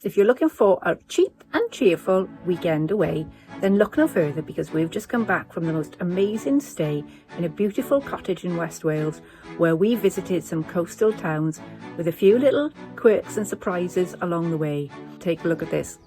If you're looking for a cheap and cheerful weekend away, then look no further, because we've just come back from the most amazing stay in a beautiful cottage in West Wales, where we visited some coastal towns with a few little quirks and surprises along the way. Take a look at this.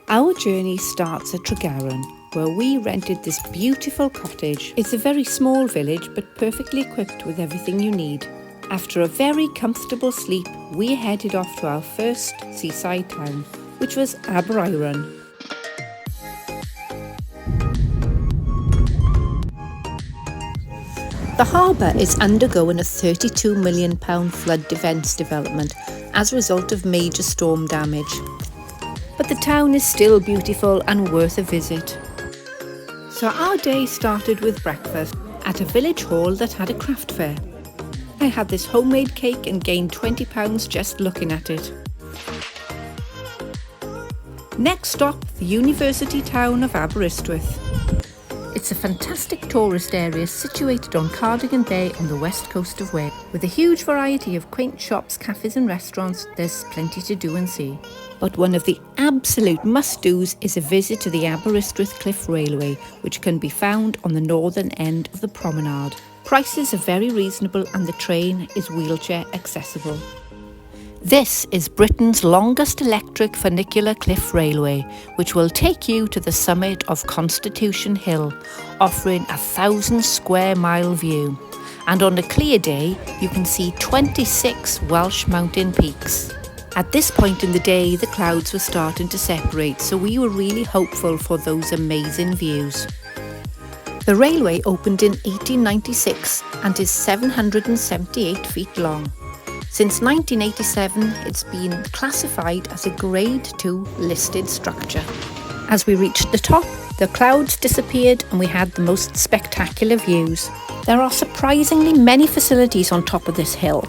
Our journey starts at Aberaeron, where we rented this beautiful cottage. It's a very small village, but perfectly equipped with everything you need. After a very comfortable sleep, we headed off to our first seaside town, which was Aberaeron. The harbour is undergoing a £32 million flood defence development as a result of major storm damage. But the town is still beautiful and worth a visit. So our day started with breakfast at a village hall that had a craft fair. I had this homemade cake and gained £20 just looking at it. Next stop, the university town of Aberystwyth. It's a fantastic tourist area situated on Cardigan Bay on the west coast of Wales. With a huge variety of quaint shops, cafes and restaurants, there's plenty to do and see. But one of the absolute must-dos is a visit to the Aberystwyth Cliff Railway, which can be found on the northern end of the promenade. Prices are very reasonable and the train is wheelchair accessible. This is Britain's longest electric funicular cliff railway, which will take you to the summit of Constitution Hill, offering a 1,000 square mile view. And on a clear day, you can see 26 Welsh mountain peaks. At this point in the day, the clouds were starting to separate, so we were really hopeful for those amazing views. The railway opened in 1896 and is 778 feet long. Since 1987, it's been classified as a Grade 2 listed structure. As we reached the top, the clouds disappeared and we had the most spectacular views. There are surprisingly many facilities on top of this hill,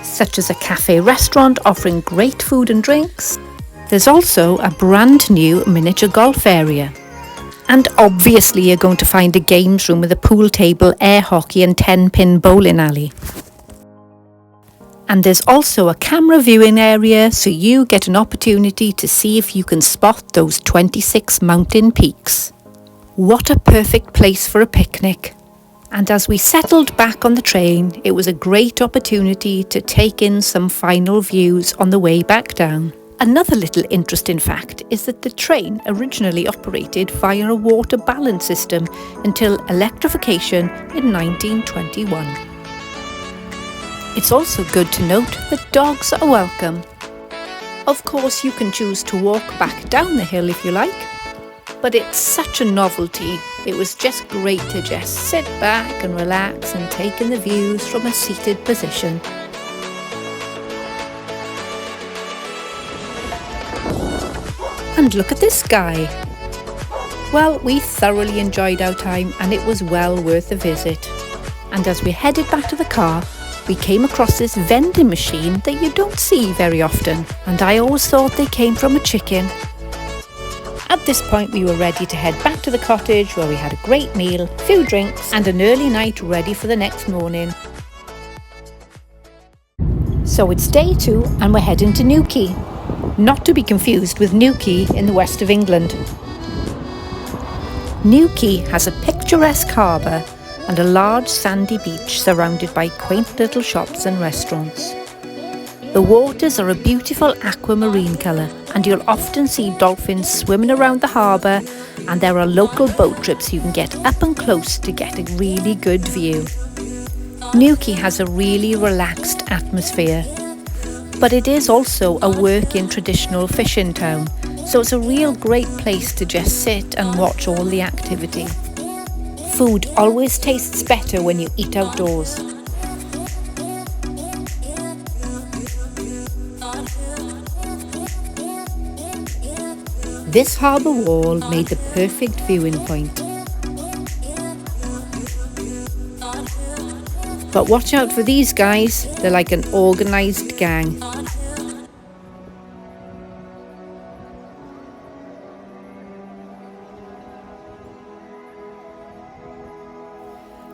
such as a cafe restaurant offering great food and drinks. There's also a brand new miniature golf area. And obviously you're going to find a games room with a pool table, air hockey and 10-pin bowling alley. And there's also a camera viewing area, so you get an opportunity to see if you can spot those 26 mountain peaks. What a perfect place for a picnic. And as we settled back on the train, it was a great opportunity to take in some final views on the way back down. Another little interesting fact is that the train originally operated via a water balance system until electrification in 1921. It's also good to note that dogs are welcome. Of course, you can choose to walk back down the hill if you like, but it's such a novelty. It was just great to just sit back and relax and take in the views from a seated position. And look at this guy. Well, we thoroughly enjoyed our time and it was well worth a visit. And as we headed back to the car, we came across this vending machine that you don't see very often, and I always thought they came from a chicken. At this point we were ready to head back to the cottage, where we had a great meal, a few drinks and an early night ready for the next morning. So it's day 2 and we're heading to Quay, not to be confused with Quay in the west of England. Quay has a picturesque harbour and a large sandy beach surrounded by quaint little shops and restaurants. The waters are a beautiful aquamarine colour and you'll often see dolphins swimming around the harbour, and there are local boat trips you can get up and close to get a really good view. Quay has a really relaxed atmosphere, but it is also a working traditional fishing town, so it's a real great place to just sit and watch all the activity. Food always tastes better when you eat outdoors. This harbour wall made the perfect viewing point. But watch out for these guys, they're like an organised gang.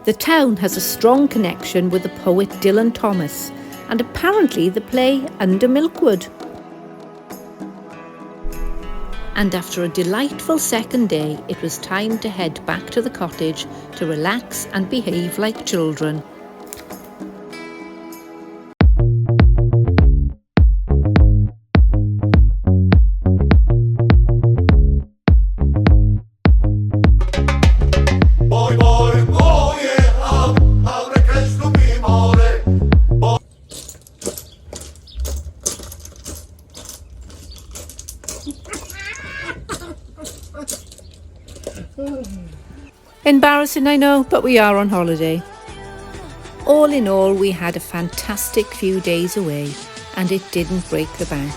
The town has a strong connection with the poet Dylan Thomas, and apparently the play under Milkwood. And after a delightful second day, it was time to head back to the cottage to relax and behave like children. Embarrassing, I know, but we are on holiday. All in all, we had a fantastic few days away, and it didn't break the bank.